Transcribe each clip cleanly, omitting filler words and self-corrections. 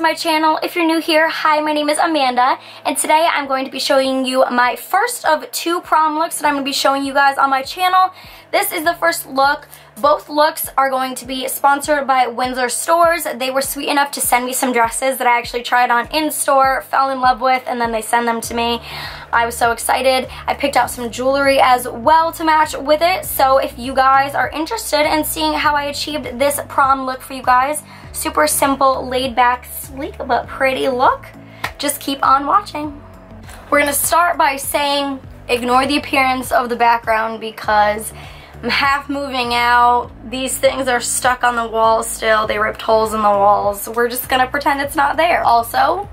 my channel. If you're new here, hi, my name is Amanda, and today I'm going to be showing you my first of 2 prom looks that I'm going to be showing you guys on my channel. This is the first look. Both looks are going to be sponsored by Windsor Stores. They were sweet enough to send me some dresses that I actually tried on in store, fell in love with, and then they send them to me. I was so excited. I picked out some jewelry as well to match with it. So if you guys are interested in seeing how I achieved this prom look for you guys, super simple, laid back, sleek, but pretty look, just keep on watching. We're gonna start by saying ignore the appearance of the background because I'm half moving out. These things are stuck on the wall still. They ripped holes in the walls. We're just gonna pretend it's not there. Also,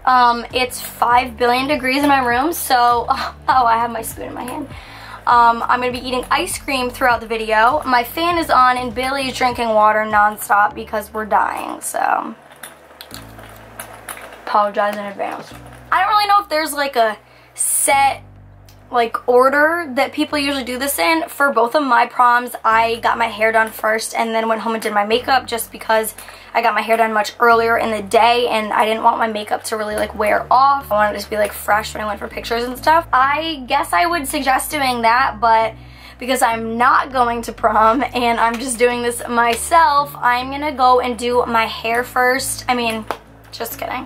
it's 5 billion degrees in my room, so, oh, I have my spoon in my hand. I'm gonna be eating ice cream throughout the video. My fan is on and Billy's drinking water nonstop because we're dying, so apologize in advance. I don't really know if there's like a set order that people usually do this in. For both of my proms, I got my hair done first and then went home and did my makeup just because I got my hair done much earlier in the day and I didn't want my makeup to really wear off. I wanted it to be fresh when I went for pictures and stuff. I guess I would suggest doing that, but because I'm not going to prom and I'm just doing this myself, I'm gonna go and do my hair first. I mean, just kidding.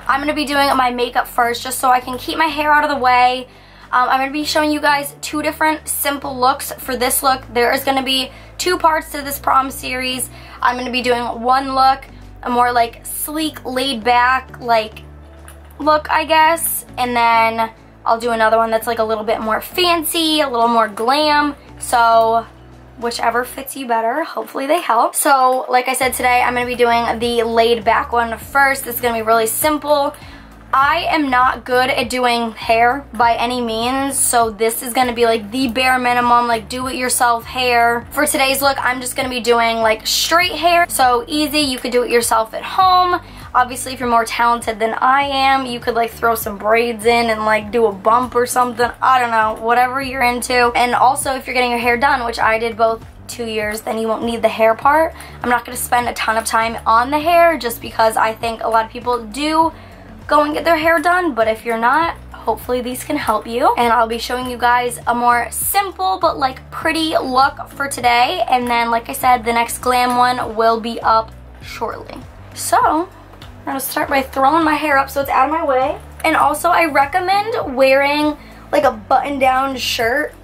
I'm gonna be doing my makeup first just so I can keep my hair out of the way. I'm going to be showing you guys 2 different simple looks for this look. There is going to be 2 parts to this prom series. I'm going to be doing one look, a more sleek, laid back look, I guess. And then I'll do another one that's a little bit more fancy, a little more glam. So whichever fits you better, hopefully they help. So like I said, today I'm going to be doing the laid back one first. It's going to be really simple. I am not good at doing hair by any means, so this is going to be the bare minimum, do-it-yourself hair. For today's look, I'm just going to be doing straight hair, so easy. You could do it yourself at home. Obviously, if you're more talented than I am, you could throw some braids in and do a bump or something. I don't know, whatever you're into. And also, if you're getting your hair done, which I did both 2 years, then you won't need the hair part. I'm not going to spend a ton of time on the hair just because I think a lot of people do go and get their hair done, but if you're not, hopefully these can help you. And I'll be showing you guys a more simple but pretty look for today, and then like I said, the next glam one will be up shortly. So I'm gonna start by throwing my hair up so it's out of my way. And also I recommend wearing a button-down shirt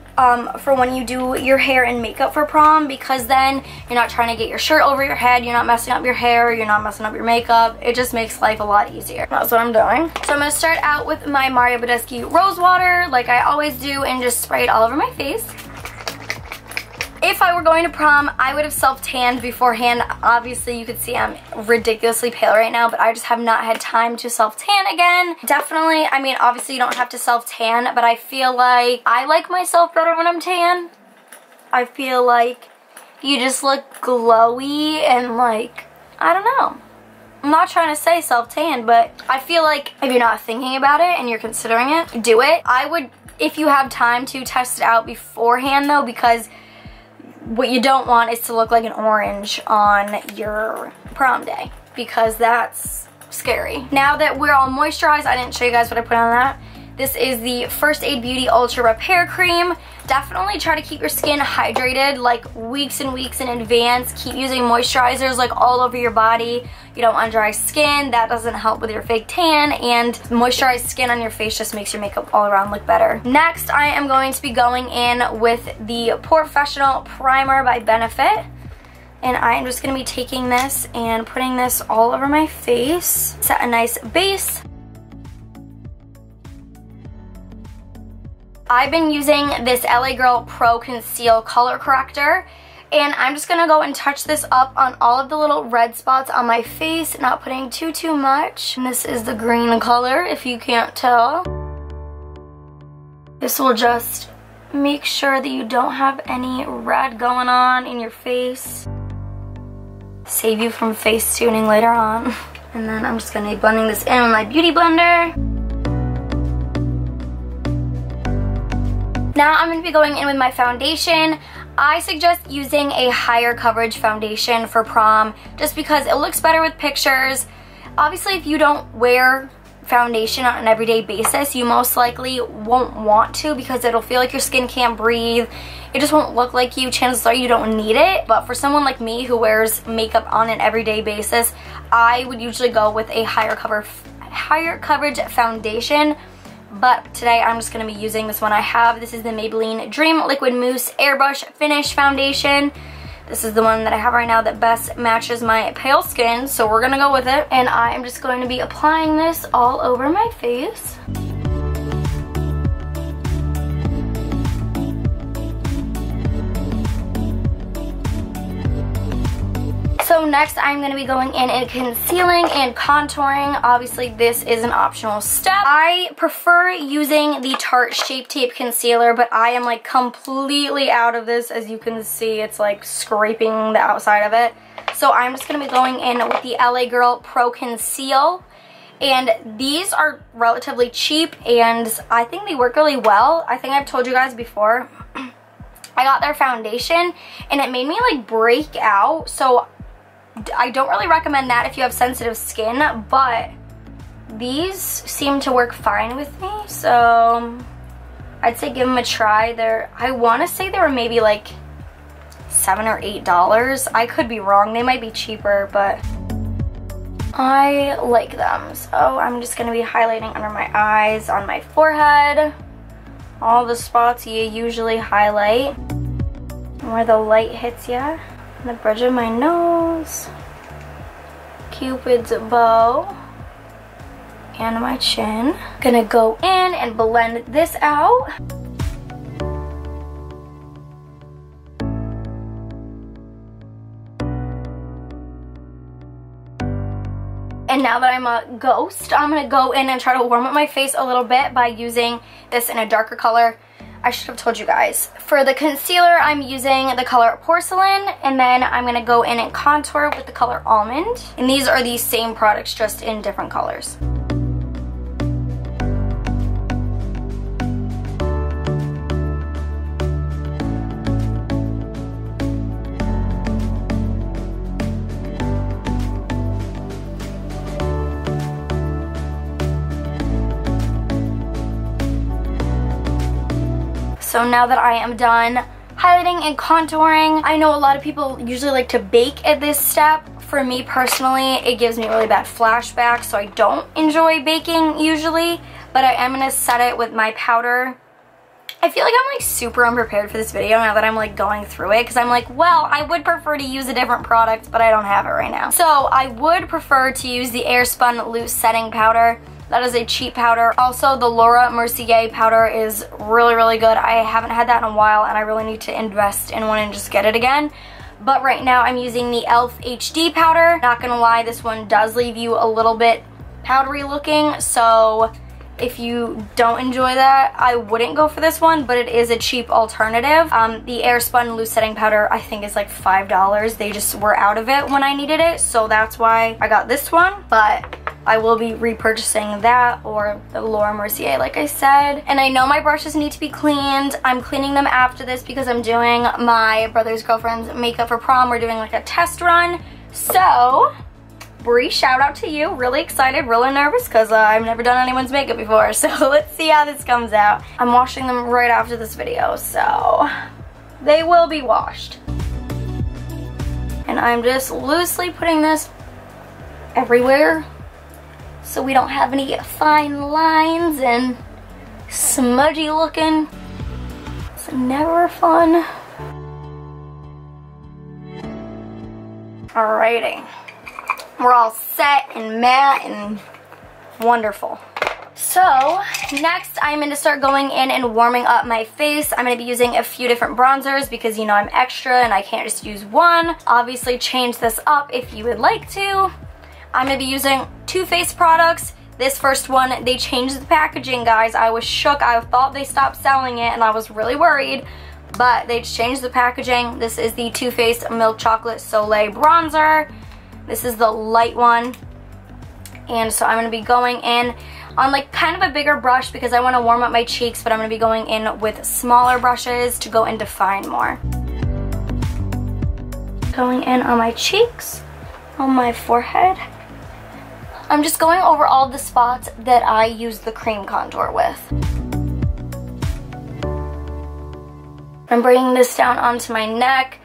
for when you do your hair and makeup for prom, because then you're not trying to get your shirt over your head, you're not messing up your hair, you're not messing up your makeup. It just makes life a lot easier. That's what I'm doing. So I'm going to start out with my Mario Badescu Rose Water like I always do and just spray it all over my face. If I were going to prom, I would have self-tanned beforehand. Obviously, you could see I'm ridiculously pale right now, but I just have not had time to self-tan again. Definitely, I mean, obviously you don't have to self-tan, but I feel like I like myself better when I'm tan. I feel like you just look glowy and I don't know. I'm not trying to say self-tan, but I feel like if you're not thinking about it and you're considering it, do it. I would, if you have time to, test it out beforehand though, because what you don't want is to look like an orange on your prom day, because that's scary. Now that we're all moisturized, I didn't show you guys what I put on that. This is the First Aid Beauty Ultra Repair Cream. Definitely try to keep your skin hydrated weeks and weeks in advance. Keep using moisturizers all over your body. You don't want dry skin. That doesn't help with your fake tan, and moisturized skin on your face just makes your makeup all around look better. Next, I am going to be going in with the Porefessional Primer by Benefit. And I'm just going to be taking this and putting this all over my face. Set a nice base. I've been using this LA Girl Pro Conceal Color Corrector, and I'm just going to go and touch this up on all of the little red spots on my face, not putting too much. And this is the green color, if you can't tell. This will just make sure that you don't have any red going on in your face. Save you from face tuning later on. And then I'm just going to be blending this in with my Beauty Blender. Now I'm going to be going in with my foundation. I suggest using a higher coverage foundation for prom just because it looks better with pictures. Obviously, if you don't wear foundation on an everyday basis, you most likely won't want to because it'll feel like your skin can't breathe. It just won't look like you. Chances are you don't need it. But for someone like me who wears makeup on an everyday basis, I would usually go with a higher coverage foundation. But today I'm just going to be using this one I have. This is the Maybelline Dream Liquid Mousse Airbrush Finish Foundation. This is the one that I have right now that best matches my pale skin, so we're going to go with it. And I am just going to be applying this all over my face. So next I'm going to be going in and concealing and contouring. Obviously this is an optional step. I prefer using the Tarte Shape Tape Concealer, but I am like completely out of this. As you can see, it's like scraping the outside of it. So I'm just going to be going in with the LA Girl Pro Conceal. And these are relatively cheap and I think they work really well. I think I've told you guys before, I got their foundation and it made me like break out. So I don't really recommend that if you have sensitive skin, but these seem to work fine with me, so I'd say give them a try. I want to say they were maybe like $7 or $8. I could be wrong, they might be cheaper, but I like them. So I'm just going to be highlighting under my eyes, on my forehead, all the spots you usually highlight, where the light hits you. The bridge of my nose, Cupid's bow, and my chin. Gonna go in and blend this out. And now that I'm a ghost, I'm gonna go in and try to warm up my face a little bit by using this in a darker color. I should have told you guys. For the concealer, I'm using the color Porcelain, and then I'm going to go in and contour with the color Almond. And these are the same products, just in different colors. So now that I am done highlighting and contouring, I know a lot of people usually like to bake at this step. For me personally, it gives me really bad flashbacks, so I don't enjoy baking usually, but I am going to set it with my powder. I feel like I'm like super unprepared for this video now that I'm like going through it, because I'm like, well, I would prefer to use a different product, but I don't have it right now. So I would prefer to use the Airspun Loose Setting Powder. That is a cheap powder. Also, the Laura Mercier powder is really, really good. I haven't had that in a while, and I really need to invest in one and just get it again. But right now, I'm using the e.l.f. HD powder. Not gonna lie, this one does leave you a little bit powdery looking, so if you don't enjoy that, I wouldn't go for this one, but it is a cheap alternative. The Airspun Loose Setting Powder, I think, is like $5. They just were out of it when I needed it, so that's why I got this one. But I will be repurchasing that or the Laura Mercier, like I said. And I know my brushes need to be cleaned. I'm cleaning them after this because I'm doing my brother's girlfriend's makeup for prom. We're doing like a test run. So, Bree, shout out to you. Really excited, really nervous because I've never done anyone's makeup before. So let's see how this comes out. I'm washing them right after this video, so they will be washed. And I'm just loosely putting this everywhere, so we don't have any fine lines and smudgy looking. It's never fun. Alrighty. We're all set and matte and wonderful. So next I'm going to start going in and warming up my face. I'm going to be using a few different bronzers because you know I'm extra and I can't just use one. Obviously change this up if you would like to. I'm going to be using two face products. This first one, they changed the packaging, guys. I was shook. I thought they stopped selling it and I was really worried, but they changed the packaging. This is the Too Faced Milk Chocolate Soleil Bronzer. This is the light one. And so I'm going to be going in on like kind of a bigger brush because I want to warm up my cheeks, but I'm going to be going in with smaller brushes to go and define more. Going in on my cheeks, on my forehead, I'm just going over all the spots that I use the cream contour with. I'm bringing this down onto my neck.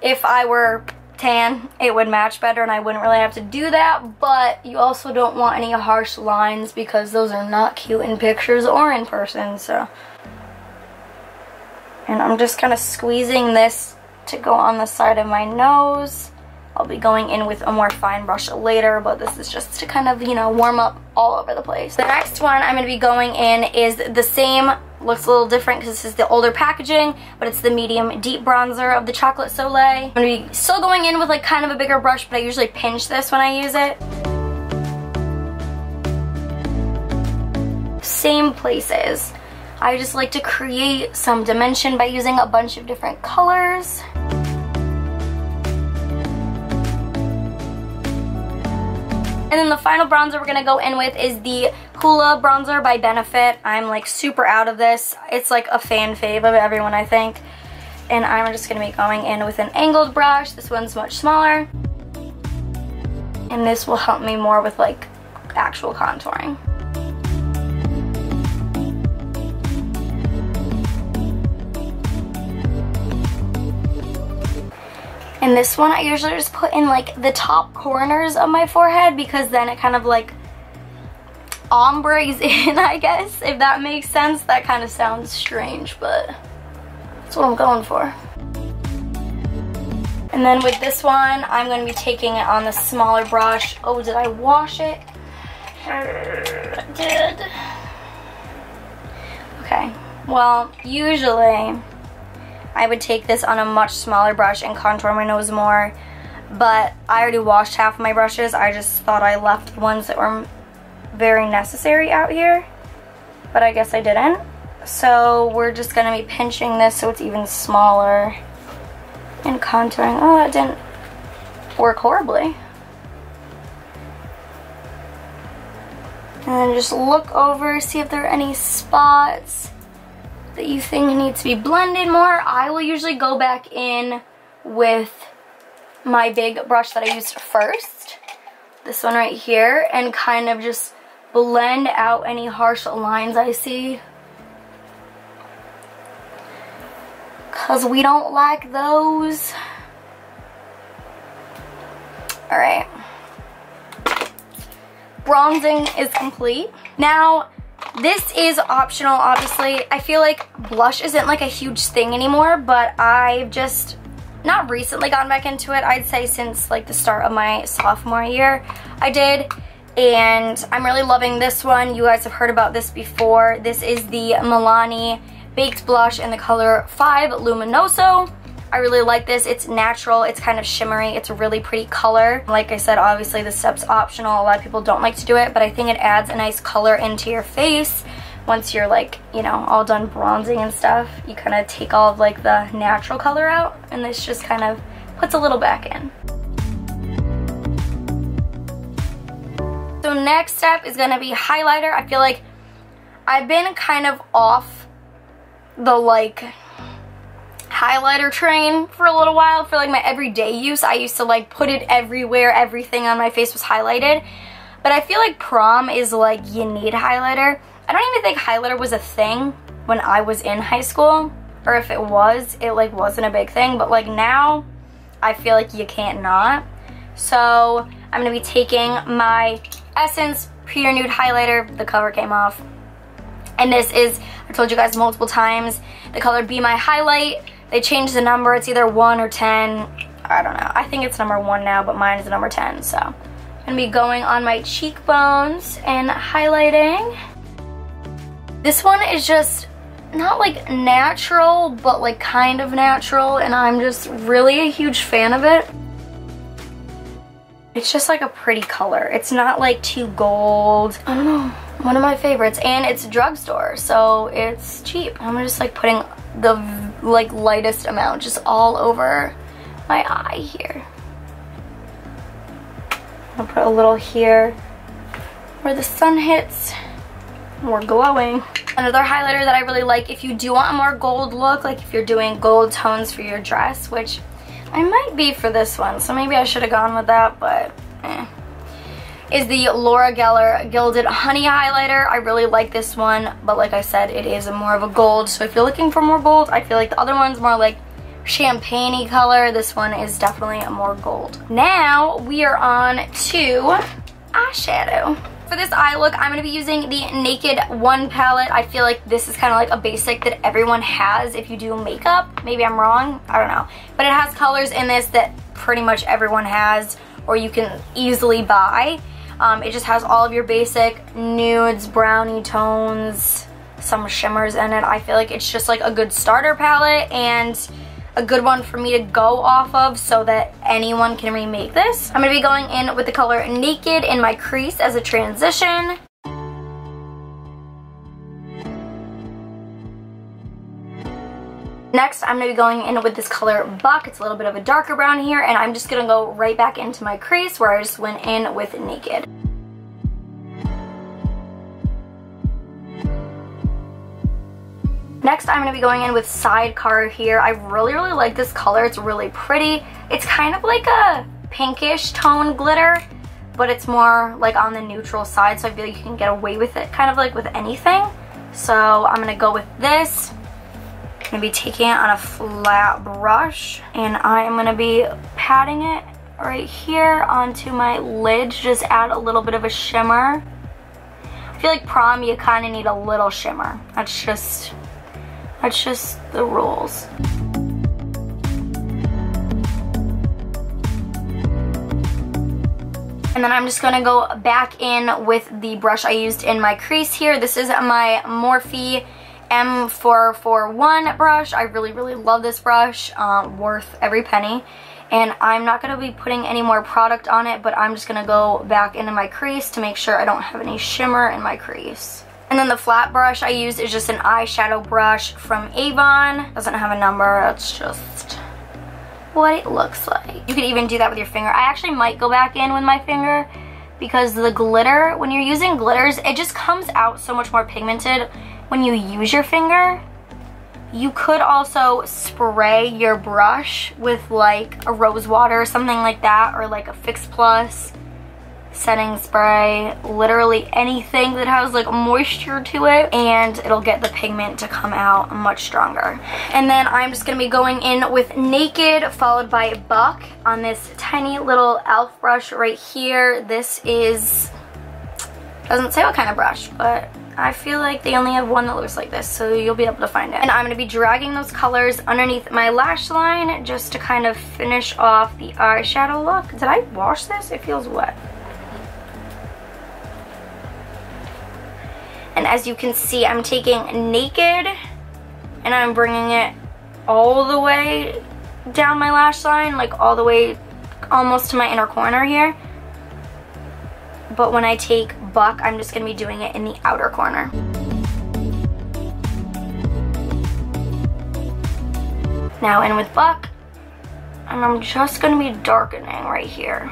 If I were tan, it would match better and I wouldn't really have to do that, but you also don't want any harsh lines because those are not cute in pictures or in person, so. And I'm just kind of squeezing this to go on the side of my nose. I'll be going in with a more fine brush later, but this is just to kind of, you know, warm up all over the place. The next one I'm going to be going in is the same, looks a little different because this is the older packaging, but it's the medium deep bronzer of the Chocolate Soleil. I'm going to be still going in with like kind of a bigger brush, but I usually pinch this when I use it. Same places. I just like to create some dimension by using a bunch of different colors. And then the final bronzer we're going to go in with is the Hoola Bronzer by Benefit. I'm like super out of this. It's like a fan fave of everyone, I think. And I'm just going to be going in with an angled brush. This one's much smaller. And this will help me more with like actual contouring. And this one I usually just put in like the top corners of my forehead because then it kind of like ombres in, I guess, if that makes sense. That kind of sounds strange, but that's what I'm going for. And then with this one, I'm going to be taking it on the smaller brush. Oh, did I wash it? I did. Okay, well, usually I would take this on a much smaller brush and contour my nose more, but I already washed half of my brushes. I just thought I left the ones that were very necessary out here, but I guess I didn't. So we're just going to be pinching this so it's even smaller and contouring. Oh, that didn't work horribly. And then just look over, see if there are any spots that you think need to be blended more. I will usually go back in with my big brush that I used first, this one right here, and kind of just blend out any harsh lines I see, because we don't like those. Alright, bronzing is complete. Now, this is optional, obviously. I feel like blush isn't like a huge thing anymore, but I've just not recently gotten back into it. I'd say since like the start of my sophomore year I did, and I'm really loving this one. You guys have heard about this before. This is the Milani Baked Blush in the color 5 Luminoso. I really like this. It's natural, it's kind of shimmery, it's a really pretty color. Like I said, obviously this step's optional. A lot of people don't like to do it, but I think it adds a nice color into your face. Once you're like, you know, all done bronzing and stuff, you kind of take all of like the natural color out, and this just kind of puts a little back in. So next step is going to be highlighter. I feel like I've been kind of off the like highlighter train for a little while. For like my everyday use, I used to like put it everywhere. Everything on my face was highlighted. But I feel like prom is like you need highlighter. I don't even think highlighter was a thing when I was in high school. Or if it was, it like wasn't a big thing. But like now, I feel like you can't not. So I'm going to be taking my Essence Pure Nude Highlighter. The cover came off. And this is, I told you guys multiple times, the color Be My Highlight. They changed the number. It's either 1 or 10. I don't know. I think it's number 1 now, but mine is number 10. So I'm going to be going on my cheekbones and highlighting. This one is just not like natural, but like kind of natural, and I'm just really a huge fan of it. It's just like a pretty color. It's not like too gold. I don't know. One of my favorites, and it's drugstore, so it's cheap. I'm just like putting the like lightest amount just all over my eye here. I'll put a little here where the sun hits. We're glowing. Another highlighter that I really like, if you do want a more gold look, like if you're doing gold tones for your dress, which I might be for this one, so maybe I should have gone with that, but is the Laura Geller Gilded Honey Highlighter. I really like this one, but like I said, it is more of a gold. So if you're looking for more gold, I feel like the other one's more like champagne-y color. This one is definitely a more gold. Now we are on to eyeshadow. For this eye look, I'm going to be using the Naked 1 palette. I feel like this is kind of like a basic that everyone has if you do makeup. Maybe I'm wrong, I don't know. But it has colors in this that pretty much everyone has or you can easily buy. It just has all of your basic nudes, brownie tones, some shimmers in it. I feel like it's just like a good starter palette and a good one for me to go off of so that anyone can remake this. I'm going to be going in with the color Naked in my crease as a transition. Next, I'm going to be going in with this color Buck. It's a little bit of a darker brown here, and I'm just going to go right back into my crease where I just went in with Naked. Next, I'm going to be going in with Sidecar here. I really like this color. It's really pretty. It's kind of like a pinkish tone glitter, but it's more like on the neutral side, so I feel like you can get away with it kind of like with anything. So I'm going to go with this. I'm going to be taking it on a flat brush, and I am going to be patting it right here onto my lid to just add a little bit of a shimmer. I feel like prom, you kind of need a little shimmer. That's just the rules. And then I'm just going to go back in with the brush I used in my crease here. This is my Morphe M441 brush. I really love this brush. Worth every penny. And I'm not going to be putting any more product on it, but I'm just going to go back into my crease to make sure I don't have any shimmer in my crease. And then the flat brush I used is just an eyeshadow brush from Avon. Doesn't have a number, it's just what it looks like. You could even do that with your finger. I actually might go back in with my finger because the glitter, when you're using glitters, it just comes out so much more pigmented when you use your finger. You could also spray your brush with like a rose water or something like that, or like a Fix Plus setting spray, literally anything that has like moisture to it, and it'll get the pigment to come out much stronger. And then I'm just going to be going in with Naked followed by Buck on this tiny little e.l.f. brush right here. This is, doesn't say what kind of brush, but I feel like they only have one that looks like this, so you'll be able to find it. And I'm going to be dragging those colors underneath my lash line just to kind of finish off the eyeshadow look. Did I wash this? It feels wet. And as you can see, I'm taking Naked and I'm bringing it all the way down my lash line, like all the way almost to my inner corner here. But when I take Buck, I'm just going to be doing it in the outer corner. Now in with Buck, and I'm just going to be darkening right here.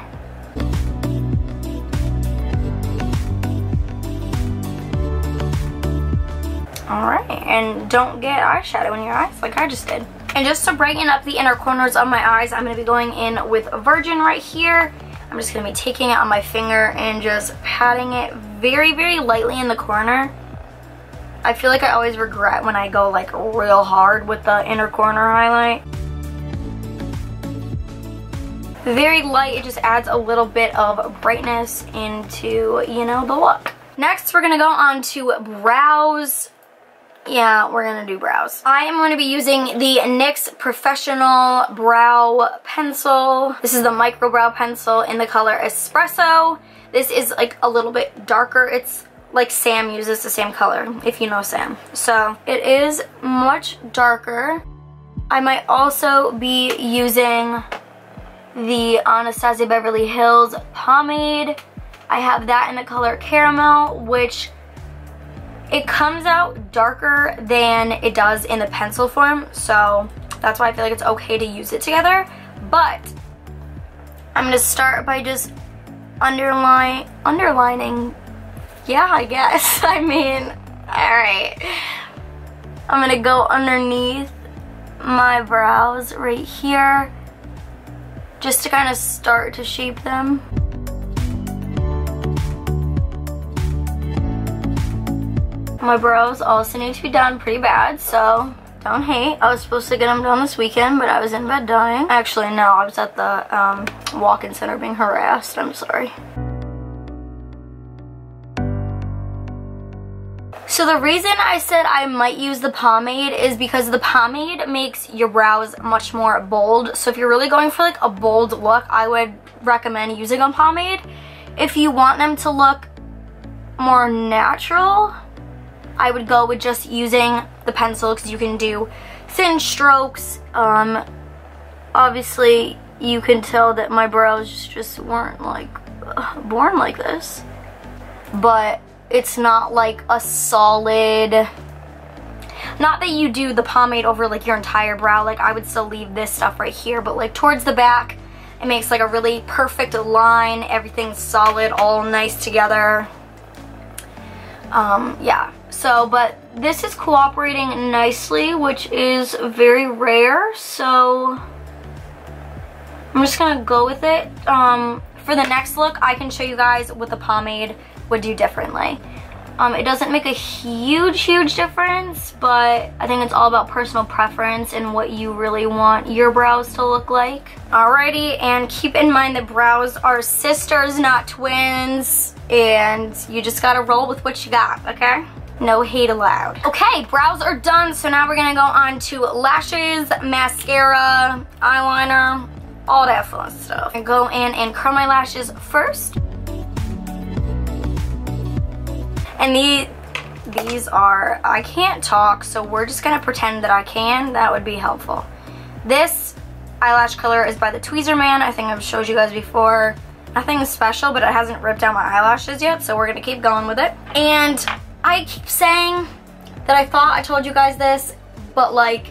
Alright, and don't get eyeshadow in your eyes like I just did. And just to brighten up the inner corners of my eyes, I'm going to be going in with Virgin right here. I'm just going to be taking it on my finger and just patting it very lightly in the corner. I feel like I always regret when I go like real hard with the inner corner highlight. Very light, it just adds a little bit of brightness into, you know, the look. Next, we're going to go on to brows. Yeah, we're going to do brows. I am going to be using the NYX Professional Brow Pencil. This is the micro brow pencil in the color Espresso. This is like a little bit darker. It's like Sam uses the same color, if you know Sam. So it is much darker. I might also be using the Anastasia Beverly Hills pomade. I have that in the color Caramel, which it comes out darker than it does in the pencil form, so that's why I feel like it's okay to use it together. But I'm going to start by just underlining. Yeah, I guess. I mean, alright. I'm going to go underneath my brows right here just to kind of start to shape them. My brows also need to be done pretty bad, so don't hate. I was supposed to get them done this weekend, but I was in bed dying. Actually, no, I was at the walk-in center being harassed. I'm sorry. So the reason I said I might use the pomade is because the pomade makes your brows much more bold. So if you're really going for like a bold look, I would recommend using a pomade. If you want them to look more natural, I would go with just using the pencil because you can do thin strokes. Obviously you can tell that my brows just weren't like born like this, but it's not like a solid, not that you do the pomade over like your entire brow, like I would still leave this stuff right here, but like towards the back it makes like a really perfect line. Everything's solid, all nice together. Yeah, so but this is cooperating nicely, which is very rare, so I'm just gonna go with it. For the next look, I can show you guys what the pomade would do differently. It doesn't make a huge difference, but I think it's all about personal preference and what you really want your brows to look like. Alrighty, and keep in mind that brows are sisters, not twins, and you just gotta roll with what you got, okay? No hate allowed. Okay, brows are done, so now we're gonna go on to lashes, mascara, eyeliner, all that fun stuff. I go in and curl my lashes first. And these are, I can't talk, so we're just gonna pretend that I can. That would be helpful. This eyelash color is by the Tweezer Man. I think I've showed you guys before. Nothing special, but it hasn't ripped out my eyelashes yet, so we're gonna keep going with it. And I keep saying that I thought I told you guys this, but like,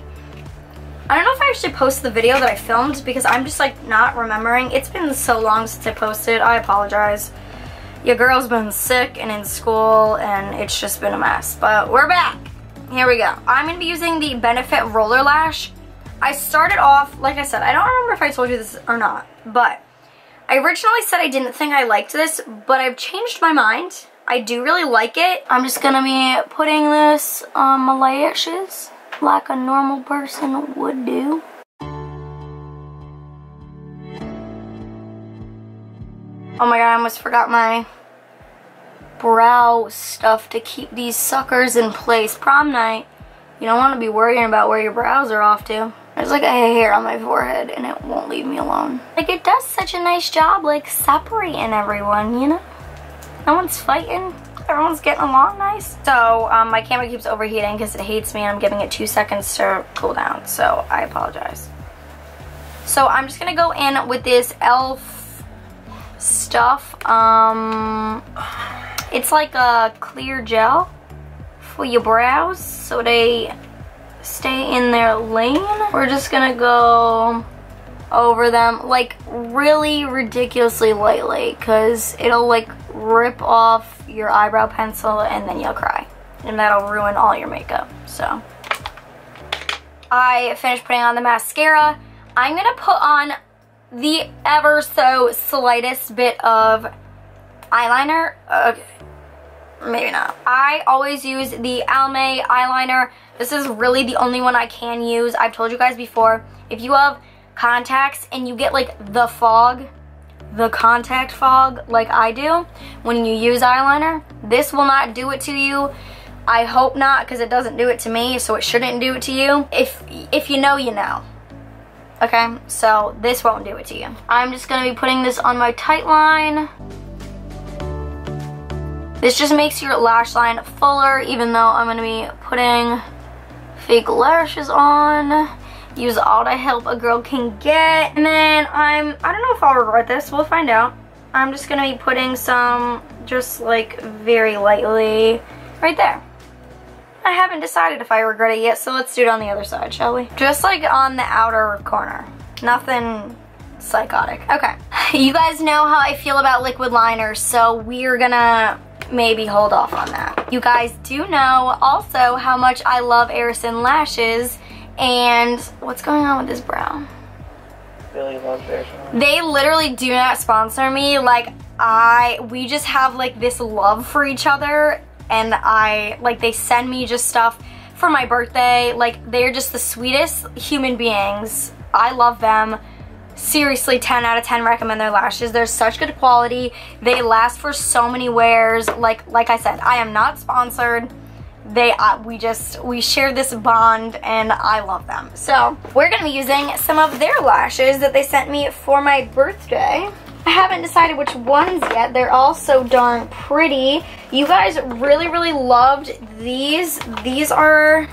I don't know if I actually posted the video that I filmed because I'm just like not remembering. It's been so long since I posted. I apologize. Your girl's been sick and in school and it's just been a mess, but we're back. Here we go. I'm gonna be using the Benefit Roller Lash. I started off, like I said, I don't remember if I told you this or not, but I originally said I didn't think I liked this, but I've changed my mind. I do really like it. I'm just gonna be putting this on my lashes like a normal person would do. Oh my god, I almost forgot my brow stuff to keep these suckers in place. Prom night, you don't want to be worrying about where your brows are off to. There's like a hair on my forehead and it won't leave me alone. Like it does such a nice job like separating everyone, you know? No one's fighting. Everyone's getting along nice. So my camera keeps overheating because it hates me and I'm giving it 2 seconds to cool down. So I apologize. So I'm just going to go in with this e.l.f. stuff. It's like a clear gel for your brows so they stay in their lane. We're just gonna go over them like really ridiculously lightly because it'll like rip off your eyebrow pencil and then you'll cry and that'll ruin all your makeup. So I finished putting on the mascara. I'm gonna put on the ever so slightest bit of eyeliner. Okay, maybe not. I always use the Almay eyeliner. This is really the only one I can use. I've told you guys before, if you have contacts and you get like the fog, the contact fog like I do when you use eyeliner, this will not do it to you. I hope not, because it doesn't do it to me, so it shouldn't do it to you. If you know, you know. Okay, so this won't do it to you. I'm just gonna be putting this on my tight line. This just makes your lash line fuller, even though I'm gonna be putting fake lashes on. Use all the help a girl can get. And then I don't know if I'll regret this, we'll find out. I'm just gonna be putting some, just like very lightly, right there. I haven't decided if I regret it yet, so let's do it on the other side, shall we? Just like on the outer corner. Nothing psychotic. Okay. You guys know how I feel about liquid liners, so we're gonna maybe hold off on that. You guys do know also how much I love Arison lashes, and what's going on with this brow? Really loves Arison. They literally do not sponsor me. Like we just have like this love for each other. and they send me just stuff for my birthday. Like, they're just the sweetest human beings. I love them. Seriously, 10 out of 10 recommend their lashes. They're such good quality. They last for so many wears. Like I said, I am not sponsored. We share this bond, and I love them. So we're gonna be using some of their lashes that they sent me for my birthday. I haven't decided which ones yet. They're all so darn pretty. You guys really, really loved these. These are,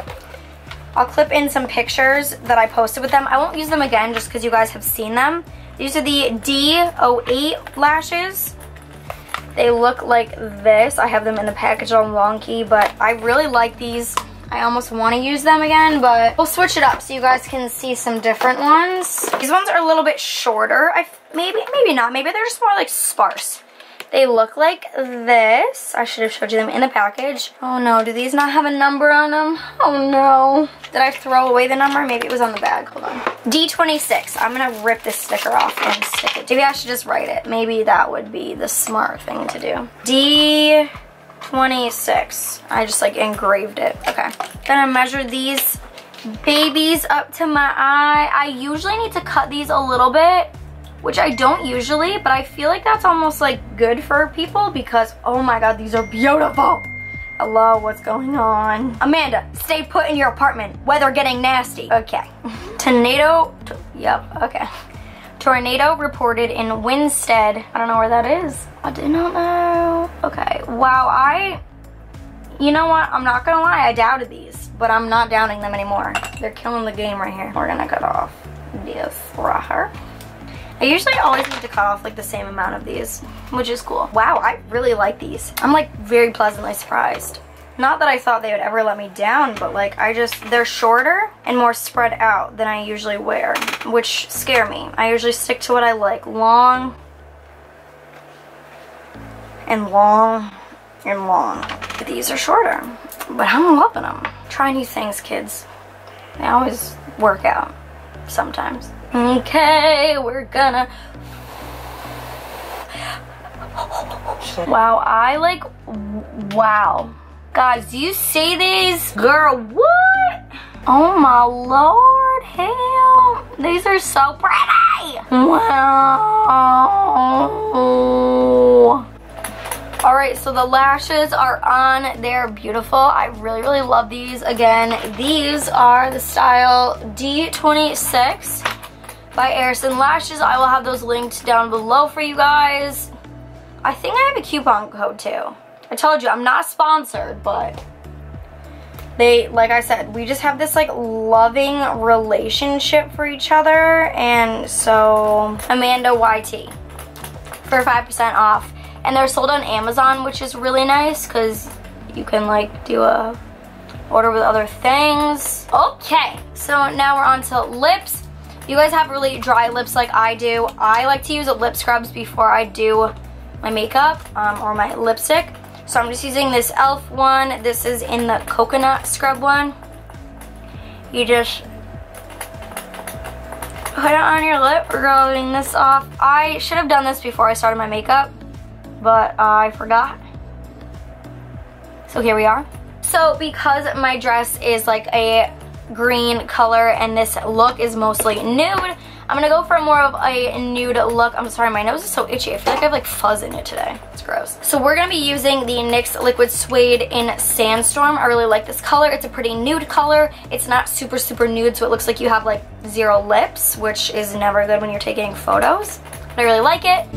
I'll clip in some pictures that I posted with them. I won't use them again just because you guys have seen them. These are the D08 lashes. They look like this. I have them in the package all wonky, but I really like these. I almost want to use them again, but we'll switch it up so you guys can see some different ones. These ones are a little bit shorter. Maybe not. Maybe they're just more like sparse. They look like this. I should have showed you them in the package. Oh no, do these not have a number on them? Oh no. Did I throw away the number? Maybe it was on the bag. Hold on. D26. I'm gonna rip this sticker off and stick it. Maybe I should just write it. Maybe that would be the smart thing to do. D26. I just like engraved it. Okay. Gonna measure these babies up to my eye. I usually need to cut these a little bit, which I don't usually, but I feel like that's almost like good for people because, oh my god, these are beautiful. Hello, what's going on? Amanda, stay put in your apartment. Weather getting nasty. Okay. Okay. Tornado reported in Winstead. I don't know where that is. I did not know. Okay, wow, you know what? I'm not gonna lie, I doubted these, but I'm not doubting them anymore. They're killing the game right here. We're gonna cut off this right here. I usually always need to cut off like the same amount of these, which is cool. Wow, I really like these. I'm like very pleasantly surprised. Not that I thought they would ever let me down, but like they're shorter and more spread out than I usually wear, which scare me. I usually stick to what I like, long and long and long. But these are shorter, but I'm loving them. Try new things, kids. They always work out sometimes. Okay, we're gonna... Wow, wow. Guys, do you see these? Girl, what? Oh my lord, hell. These are so pretty. Wow. Alright, so the lashes are on. They're beautiful. I really, really love these. Again, these are the style D26 by Airson Lashes. I will have those linked down below for you guys. I think I have a coupon code too. I told you, I'm not sponsored, but like I said, we just have this like loving relationship for each other. And so, Amanda YT for 5% off. And they're sold on Amazon, which is really nice because you can like do a order with other things. Okay, so now we're on to lips. You guys have really dry lips like I do. I like to use lip scrubs before I do my makeup or my lipstick. So I'm just using this e.l.f. one. This is in the coconut scrub one. You just put it on your lip, rubbing this off. I should have done this before I started my makeup, but I forgot. So here we are. So because my dress is like a green color and this look is mostly nude, I'm gonna go for more of a nude look. I'm sorry, my nose is so itchy. I feel like I have like fuzz in it today. It's gross. So we're gonna be using the NYX Liquid Suede in Sandstorm. I really like this color. It's a pretty nude color. It's not super, super nude, so it looks like you have like zero lips, which is never good when you're taking photos. But I really like it.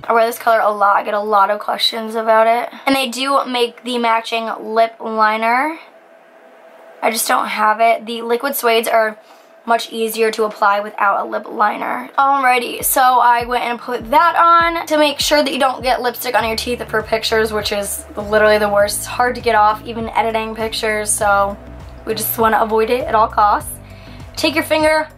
I wear this color a lot. I get a lot of questions about it. And they do make the matching lip liner. I just don't have it. The liquid suedes are much easier to apply without a lip liner. Alrighty, so I went and put that on to make sure that you don't get lipstick on your teeth for pictures, which is literally the worst. It's hard to get off, even editing pictures, so we just want to avoid it at all costs. Take your finger,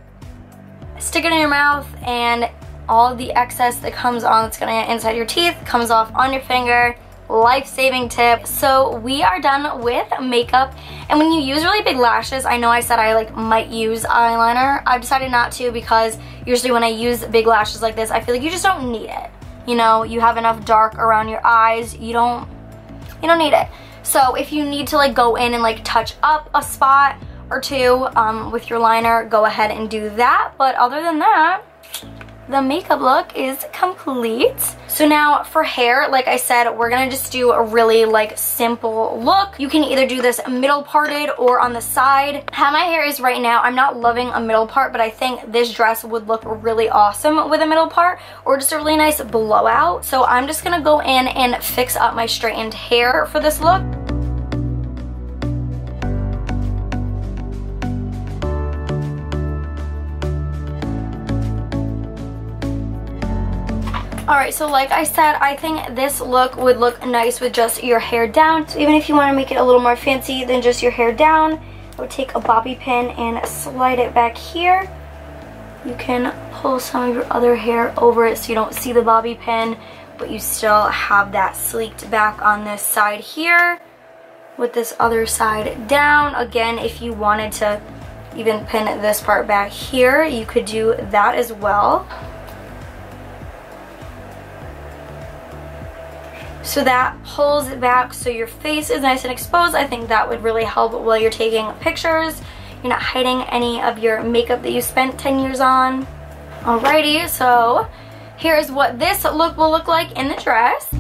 stick it in your mouth, and all of the excess that comes on that's gonna get inside your teeth comes off on your finger, life-saving tip. So we are done with makeup, and when you use really big lashes, I know I said I like might use eyeliner. I've decided not to because usually when I use big lashes like this, I feel like you just don't need it. You know, you have enough dark around your eyes, you don't need it. So if you need to like go in and like touch up a spot or two with your liner, go ahead and do that. But other than that, the makeup look is complete. So now for hair, like I said, we're gonna just do a really like simple look. You can either do this middle parted or on the side. How my hair is right now, I'm not loving a middle part, but I think this dress would look really awesome with a middle part or just a really nice blowout. So I'm just gonna go in and fix up my straightened hair for this look. Alright, so like I said, I think this look would look nice with just your hair down. So even if you want to make it a little more fancy than just your hair down, I would take a bobby pin and slide it back here. You can pull some of your other hair over it so you don't see the bobby pin, but you still have that sleeked back on this side here with this other side down. Again, if you wanted to even pin this part back here, you could do that as well. So that pulls it back so your face is nice and exposed. I think that would really help while you're taking pictures. You're not hiding any of your makeup that you spent 10 years on. Alrighty, so here's what this look will look like in the dress.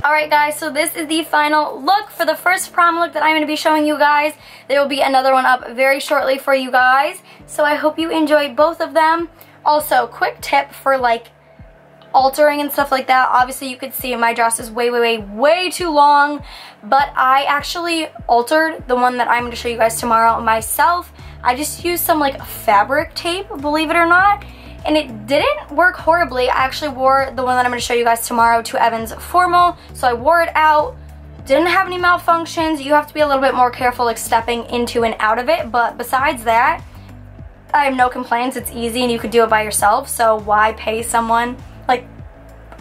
Alright guys, so this is the final look for the first prom look that I'm going to be showing you guys. There will be another one up very shortly for you guys. So I hope you enjoyed both of them. Also, quick tip for like altering and stuff like that. Obviously you could see my dress is way too long, but I actually altered the one that I'm going to show you guys tomorrow myself. I just used some like fabric tape, believe it or not. And it didn't work horribly. I actually wore the one that I'm going to show you guys tomorrow to Evan's formal. So I wore it out. Didn't have any malfunctions. You have to be a little bit more careful like stepping into and out of it. But besides that, I have no complaints. It's easy and you could do it by yourself. So why pay someone like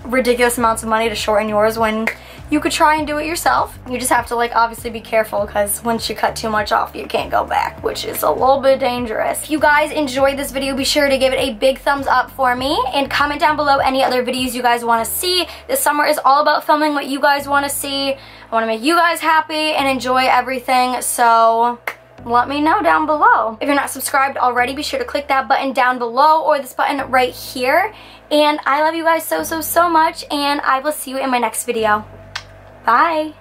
ridiculous amounts of money to shorten yours when you could try and do it yourself? You just have to like obviously be careful because once you cut too much off you can't go back, which is a little bit dangerous. If you guys enjoyed this video, be sure to give it a big thumbs up for me and comment down below any other videos you guys want to see. This summer is all about filming what you guys want to see. I want to make you guys happy and enjoy everything, so let me know down below. If you're not subscribed already, be sure to click that button down below or this button right here. And I love you guys so much, and I will see you in my next video. Bye.